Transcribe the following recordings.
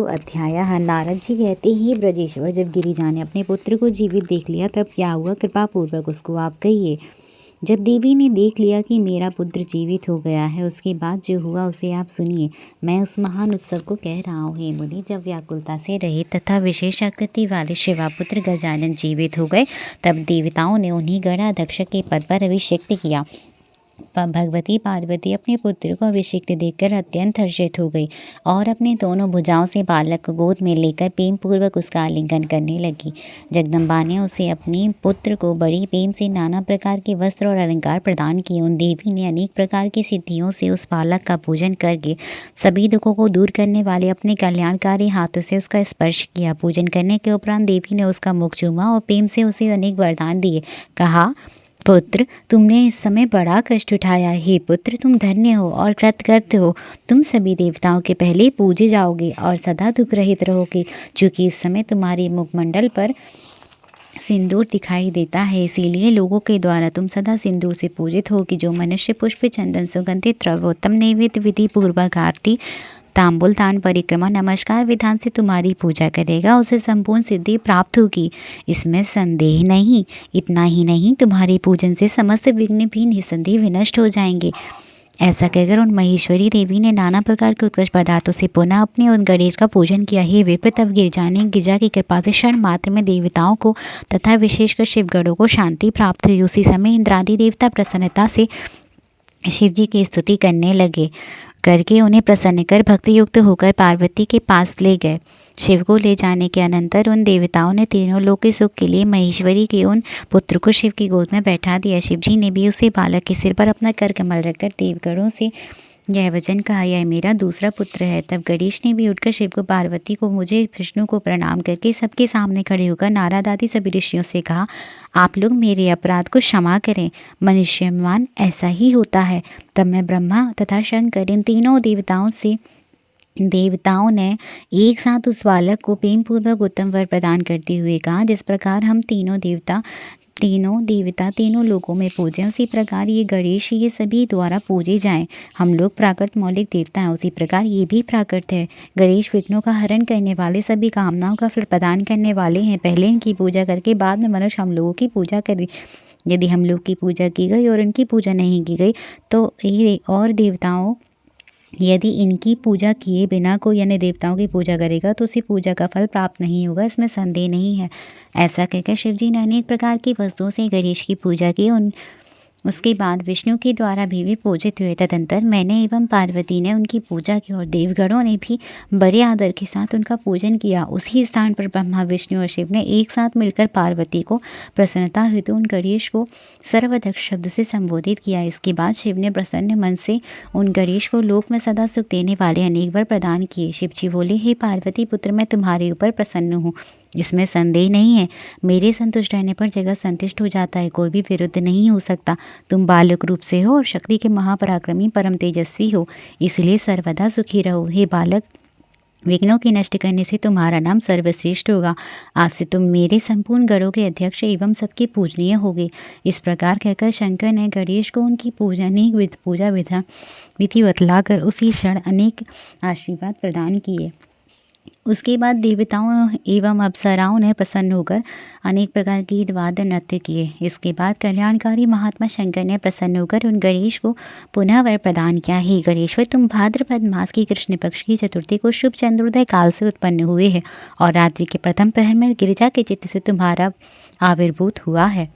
अध्याय। नारद जी कहते ही ब्रजेश्वर, जब गिरिजा ने अपने पुत्र को जीवित देख लिया तब क्या हुआ, कृपा पूर्वक उसको आप कहिए। जब देवी ने देख लिया कि मेरा पुत्र जीवित हो गया है, उसके बाद जो हुआ उसे आप सुनिए। मैं उस महान उत्सव को कह रहा हूँ। हे मुनि, जब व्याकुलता से रहित तथा विशेष आकृति वाले शिवापुत्र गजानन जीवित हो गए, तब देवताओं ने उन्हीं गणाध्यक्ष के पद पर अभिषिक्त किया। भगवती पार्वती अपने पुत्र को अभिषिक्त देखकर अत्यंत हर्षित हो गई और अपनी दोनों भुजाओं से बालक को गोद में लेकर प्रेम पूर्वक उसका आलिंगन करने लगी। जगदम्बा ने उसे अपने पुत्र को बड़ी प्रेम से नाना प्रकार के वस्त्र और अलंकार प्रदान किए। उन देवी ने अनेक प्रकार की सिद्धियों से उस बालक का पूजन करके सभी दुखों को दूर करने वाले अपने कल्याणकारी हाथों से उसका स्पर्श किया। पूजन करने के उपरांत देवी ने उसका मुख चूमा और प्रेम से उसे अनेक वरदान दिए। कहा, पुत्र, तुमने इस समय बड़ा कष्ट उठाया। हे पुत्र, तुम धन्य हो और कृतकृत्य हो। तुम सभी देवताओं के पहले पूजे जाओगे और सदा दुख रहित रहोगे। चूँकि इस समय तुम्हारे मुखमंडल पर सिंदूर दिखाई देता है, इसीलिए लोगों के द्वारा तुम सदा सिंदूर से पूजित होगी। जो मनुष्य पुष्प, चंदन, सुगंधित द्रव्योत्तम नैवेद्य विधि पूर्वक आरती, तांबुल, दान, परिक्रमा, नमस्कार विधान से तुम्हारी पूजा करेगा, उसे संपूर्ण सिद्धि प्राप्त होगी, इसमें संदेह नहीं। इतना ही नहीं, तुम्हारे पूजन से समस्त विघ्न भी निसंदेह विनष्ट हो जाएंगे। ऐसा कहकर उन महेश्वरी देवी ने नाना प्रकार के उत्कृष्ट पदार्थों से पुनः अपने उन गणेश का पूजन किया। हे विप्र, तब गिरिजा की कृपा से क्षण मात्र में देवताओं को तथा विशेषकर शिवगणों को शांति प्राप्त हुई। उसी समय इंद्रादि देवता प्रसन्नता से शिव जी की स्तुति करके उन्हें प्रसन्न कर भक्ति युक्त होकर पार्वती के पास ले गए। शिव को ले जाने के अनंतर उन देवताओं ने तीनों लोक के सुख के लिए महेश्वरी के उन पुत्र को शिव की गोद में बैठा दिया। शिव जी ने भी उसे बालक के सिर पर अपना कर कमल रखकर देवगणों से यह वचन कहा, यह मेरा दूसरा पुत्र है। तब गणेश ने भी उठकर शिव को, पार्वती को, मुझे, विष्णु को प्रणाम करके सबके सामने खड़े होकर नारद आदि सभी ऋषियों से कहा, आप लोग मेरे अपराध को क्षमा करें। मनुष्यमान ऐसा ही होता है। तब मैं ब्रह्मा तथा शंकर, इन देवताओं ने एक साथ उस बालक को प्रेम पूर्वक उत्तम वर प्रदान करते हुए कहा, जिस प्रकार हम तीनों देवता तीनों लोगों में पूजें, उसी प्रकार ये गणेश, ये सभी द्वारा पूजे जाएं। हम लोग प्राकृत मौलिक देवता हैं, उसी प्रकार ये भी प्राकृत है। गणेश विघ्नों का हरण करने वाले, सभी कामनाओं का फल प्रदान करने वाले हैं। पहले इनकी पूजा करके बाद में मनुष्य हम लोगों की पूजा करे। यदि हम लोग की पूजा की गई और इनकी पूजा नहीं की गई तो ये और देवताओं, यदि इनकी पूजा किए बिना कोई अन्य देवताओं की पूजा करेगा तो उसी पूजा का फल प्राप्त नहीं होगा, इसमें संदेह नहीं है। ऐसा कहकर शिव जी ने अनेक प्रकार की वस्तुओं से गणेश की पूजा की। उसके बाद विष्णु के द्वारा भी पूजित हुए। तदंतर मैंने एवं पार्वती ने उनकी पूजा की और देवगणों ने भी बड़े आदर के साथ उनका पूजन किया। उसी स्थान पर ब्रह्मा, विष्णु और शिव ने एक साथ मिलकर पार्वती को प्रसन्नता हेतु उन गणेश को सर्वदक्ष शब्द से संबोधित किया। इसके बाद शिव ने प्रसन्न मन से उन गणेश को लोक में सदा सुख देने वाले अनेक वर प्रदान किए। शिव जी बोले, हे पार्वती पुत्र, मैं तुम्हारे ऊपर प्रसन्न हूँ, इसमें संदेह नहीं है। मेरे संतुष्ट रहने पर जगत संतुष्ट हो जाता है, कोई भी विरुद्ध नहीं हो सकता। तुम बालक रूप से हो और शक्ति के महापराक्रमी परम तेजस्वी हो, इसलिए सर्वदा सुखी रहो। हे बालक, विघ्नों की नष्ट करने से तुम्हारा नाम सर्वश्रेष्ठ होगा। आज से तुम मेरे संपूर्ण गणों के अध्यक्ष एवं सबके पूजनीय होगे। इस प्रकार कहकर शंकर ने गणेश को उनकी पूजा विधि बतलाकर उसी क्षण अनेक आशीर्वाद प्रदान किए। उसके बाद देवताओं एवं अप्सराओं ने प्रसन्न होकर अनेक प्रकार के गीत वाद्य नृत्य किए। इसके बाद कल्याणकारी महात्मा शंकर ने प्रसन्न होकर उन गणेश को पुनः वर प्रदान किया। हे गणेश्वर, तुम भाद्रपद मास की कृष्ण पक्ष की चतुर्थी को शुभ चंद्रोदय काल से उत्पन्न हुए हैं और रात्रि के प्रथम प्रहर में गिरिजा के चित्त से तुम्हारा आविर्भूत हुआ है,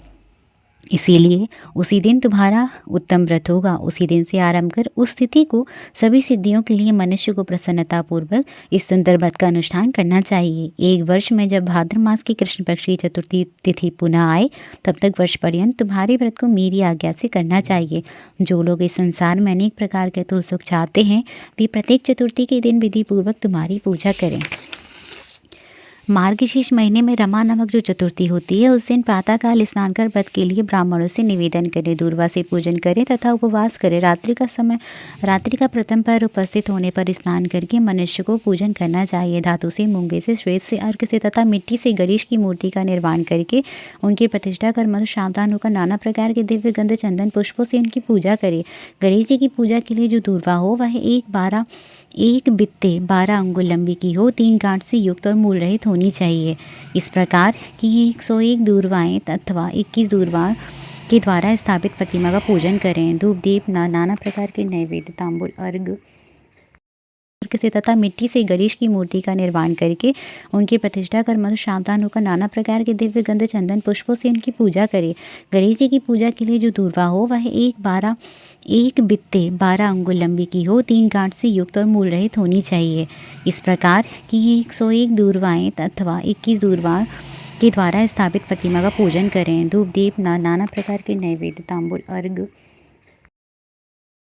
इसीलिए उसी दिन तुम्हारा उत्तम व्रत होगा। उसी दिन से आरंभ कर उस तिथि को सभी सिद्धियों के लिए मनुष्य को प्रसन्नतापूर्वक इस सुंदर व्रत का अनुष्ठान करना चाहिए। एक वर्ष में जब भाद्र मास की कृष्ण पक्ष की चतुर्थी तिथि पुनः आए, तब तक वर्ष पर्यंत तुम्हारे व्रत को मेरी आज्ञा से करना चाहिए। जो लोग इस संसार में अनेक प्रकार के तुल सुख चाहते हैं, वे प्रत्येक चतुर्थी के दिन विधि पूर्वक तुम्हारी पूजा करें। मार्गशीर्ष महीने में रमा नामक जो चतुर्थी होती है उस दिन प्रातःकाल स्नान कर व्रत के लिए ब्राह्मणों से निवेदन करें, दूर्वा से पूजन करें तथा उपवास करें। रात्रि का प्रथम पहर उपस्थित होने पर स्नान करके मनुष्य को पूजन करना चाहिए। धातु से, मूंगे से, श्वेत से, अर्क से तथा मिट्टी से गणेश की मूर्ति का निर्माण करके उनकी प्रतिष्ठा कर मनुष्य सावधान होकर नाना प्रकार के दिव्य गंध चंदन पुष्पों से उनकी पूजा करे। गणेश जी की पूजा के लिए जो दूर्वा हो वह एक बित्ते 12 अंगुल लंबी की हो, 3 गांठ से युक्त और मूल रहित होनी चाहिए। इस प्रकार की 101 दूर्वाएं अथवा 21 दूर्वा के द्वारा स्थापित प्रतिमा का पूजन करें। धूप दीप नाना प्रकार के नैवेद्य तांबूल अर्घ से तथा मिट्टी से गणेश की मूर्ति का निर्माण करके उनकी प्रतिष्ठा कर मनुष्य सावधान होकर नाना प्रकार के दिव्य गंध चंदन पुष्पों से उनकी पूजा करे। गणेश जी की पूजा के लिए जो दूर्वा हो वह एक बित्ते 12 अंगुल लंबी की हो, 3 गांठ से युक्त और मूल रहित होनी चाहिए। इस प्रकार की 101 दूर्वाएं अथवा 21 दूर्वा के द्वारा स्थापित प्रतिमा का पूजन करें। धूप दीप नाना प्रकार के नैवेद्य तांबूल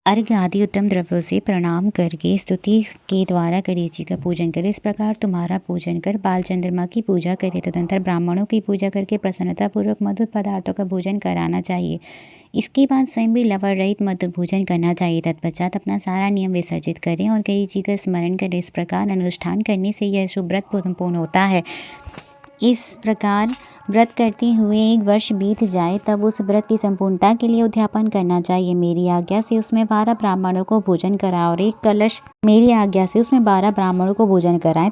अर्घ आदि उत्तम द्रव्यों से प्रणाम करके स्तुति के द्वारा गणेश जी का पूजन करें। इस प्रकार तुम्हारा पूजन कर बाल चंद्रमा की पूजा करें। तदनंतर ब्राह्मणों की पूजा करके प्रसन्नतापूर्वक मधुर पदार्थों का भोजन कराना चाहिए। इसके बाद स्वयं भी लवण रहित मधुर भोजन करना चाहिए। तत्पश्चात अपना सारा नियम विसर्जित करें और गणेश जी का स्मरण करें। इस प्रकार अनुष्ठान करने से यह शुभ व्रत संपूर्ण होता है। इस प्रकार व्रत करते हुए 1 वर्ष बीत जाए तब उस व्रत की संपूर्णता के लिए उद्यापन करना चाहिए। मेरी आज्ञा से उसमें 12 ब्राह्मणों को भोजन कराएं और एक कलश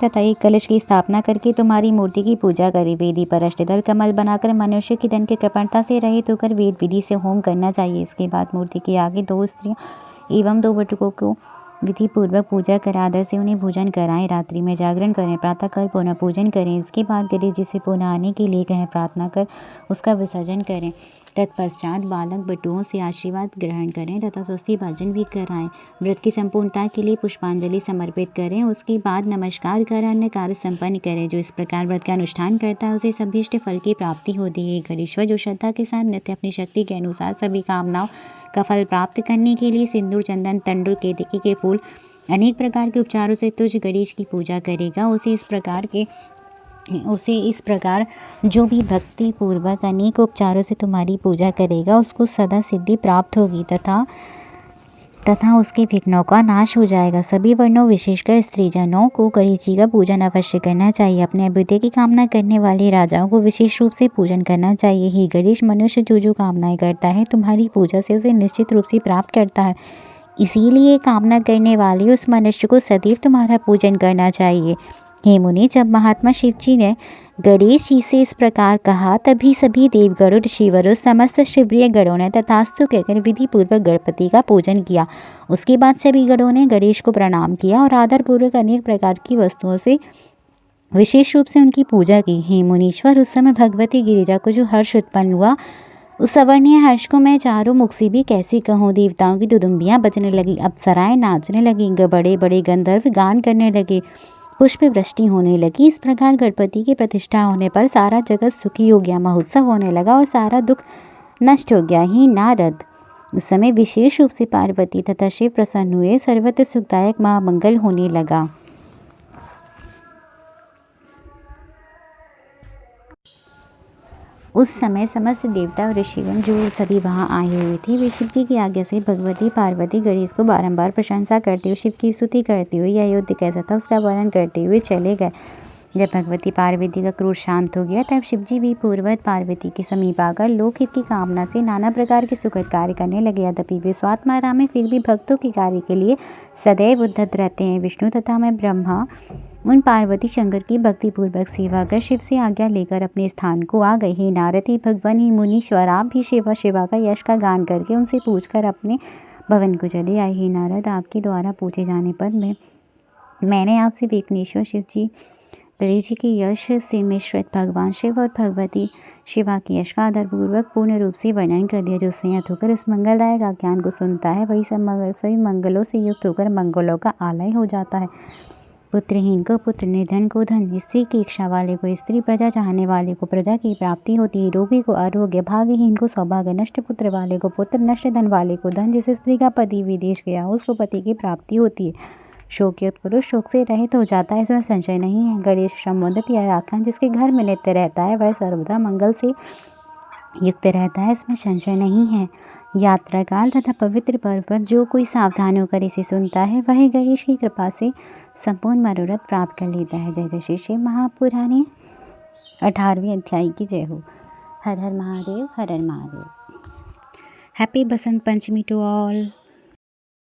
तथा एक कलश की स्थापना करके तुम्हारी मूर्ति की पूजा करें। वेदी पर अष्टदल कमल बनाकर मनुष्य की धन की कृपणता से रहित होकर वेद विधि से होम करना चाहिए। इसके बाद मूर्ति के आगे 2 स्त्रियां एवं 2 बटुकों को विधि पूर्वक पूजा कर आदर से उन्हें भोजन कराएं। रात्रि में जागरण करें, प्रातःकाल पुनः पूजन करें। इसके बाद गणेश जी से पुनः आने के लिए कहें, प्रार्थना कर उसका विसर्जन करें। तत्पश्चात बालक बटुओं से आशीर्वाद ग्रहण करें तथा स्वस्ति भाजन भी कराएं। व्रत की संपूर्णता के लिए पुष्पांजलि समर्पित करें। उसके बाद नमस्कार कर अन्य कार्य संपन्न करें। जो इस प्रकार व्रत का अनुष्ठान करता है उसे सभीष्ट फल की प्राप्ति होती है। गणेश्वर जो श्रद्धा के साथ नित्य अपनी शक्ति के अनुसार सभी कामनाओं का फल प्राप्त करने के लिए सिंदूर, चंदन, तंडुल, केतकी के फूल अनेक प्रकार के उपचारों से तुझ गणेश की पूजा करेगा, उसे इस प्रकार जो भी भक्ति पूर्वक अनेक उपचारों से तुम्हारी पूजा करेगा उसको सदा सिद्धि प्राप्त होगी तथा उसके विघ्नों का नाश हो जाएगा। सभी वर्णों विशेषकर स्त्रीजनों को गणेश जी का पूजन अवश्य करना चाहिए। अपने अभ्युदय की कामना करने वाले राजाओं को विशेष रूप से पूजन करना चाहिए। ही गणेश मनुष्य जो कामनाएं करता है तुम्हारी पूजा से उसे निश्चित रूप से प्राप्त करता है। इसीलिए कामना करने वाले उस मनुष्य को सदैव तुम्हारा पूजन करना चाहिए। हे मुनि, जब महात्मा शिव जी ने गणेश जी से इस प्रकार कहा तभी सभी देवगणों, ऋषिवरों, समस्त शिवप्रिय गणों ने तथास्तु कहकर विधि पूर्वक गणपति का पूजन किया। उसके बाद सभी गणों ने गणेश को प्रणाम किया और आदर पूर्वक अनेक प्रकार की वस्तुओं से विशेष रूप से उनकी पूजा की। हे मुनीश्वर, उस समय भगवती गिरिजा को जो हर्ष उत्पन्न हुआ उस अवर्णीय हर्ष को मैं चारों मुख से भी कैसे कहूँ। देवताओं की दुदुम्बियाँ बजने लगी, अप्सराएं नाचने लगी, बड़े बड़े गंधर्व गान करने लगे, पुष्प वृष्टि होने लगी। इस प्रकार गणपति की प्रतिष्ठा होने पर सारा जगत सुखी हो गया, महोत्सव होने लगा और सारा दुख नष्ट हो गया। ही नारद, उस समय विशेष रूप से पार्वती तथा शिव प्रसन्न हुए, सर्वत्र सुखदायक महामंगल होने लगा। उस समय समस्त देवता और ऋषिगण जो सभी वहां आए हुए थे वे शिव जी की आज्ञा से भगवती पार्वती गणेश को बारंबार प्रशंसा करते हुए, शिव की स्तुति करते हुए यह युद्ध कैसा था उसका वर्णन करते हुए चले गए। जब भगवती पार्वती का क्रोध शांत हो गया तब शिव जी भी पूर्ववत पार्वती के समीप आकर लोकहित की कामना से नाना प्रकार के सुखद कार्य करने लगे। यद्यपि वे स्वात्मा राम में फिर भी भक्तों के कार्य के लिए सदैव उद्धत रहते हैं। विष्णु तथा मैं ब्रह्मा उन पार्वती शंकर की भक्ति पूर्वक सेवा कर शिव से आज्ञा लेकर अपने स्थान को आ गए। हे नारद, ही भगवान, ही मुनीश्वर, आप भी शिवा का यश का गान करके उनसे पूछकर अपने भवन को चले आए। हे नारद, आपके द्वारा पूछे जाने पर मैंने आपसे विघ्नेश्वर शिव जी गणेश जी के यश से मिश्रित भगवान शिव और भगवती शिवा के यश का आदरपूर्वक पूर्ण रूप से वर्णन कर दिया। जो संयत होकर इस मंगलदायक आख्यान को सुनता है वही सभी मंगलों से युक्त होकर मंगलों का आलय हो जाता है। पुत्रहीन को पुत्र, निर्धन को धन, स्त्री की इच्छा वाले को स्त्री, प्रजा चाहने वाले को प्रजा की प्राप्ति होती है। रोगी को आरोग्य, भाग्यहीन को सौभाग्य, नष्ट पुत्र वाले को पुत्र, नष्ट धन वाले को धन, जिस स्त्री का पति विदेश गया उसको पति की प्राप्ति होती है। शोकयुक्त पुरुष शोक से रहित हो जाता है, इसमें संशय नहीं है। गणेश संबोधित यह आख्यान जिसके घर में नित्य रहता है वह सर्वदा मंगल से युक्त रहता है, इसमें संशय नहीं है। यात्रा काल तथा पवित्र पर्व पर जो कोई सावधान होकर इसे सुनता है वह गणेश की कृपा से संपूर्ण मनोरथ प्राप्त कर लेता है। जय जय श्री शिव महापुराणे 18वें अध्याय की जय हो। Har Har Mahadev, Har Har Mahadev. Happy Basant Panchami to all.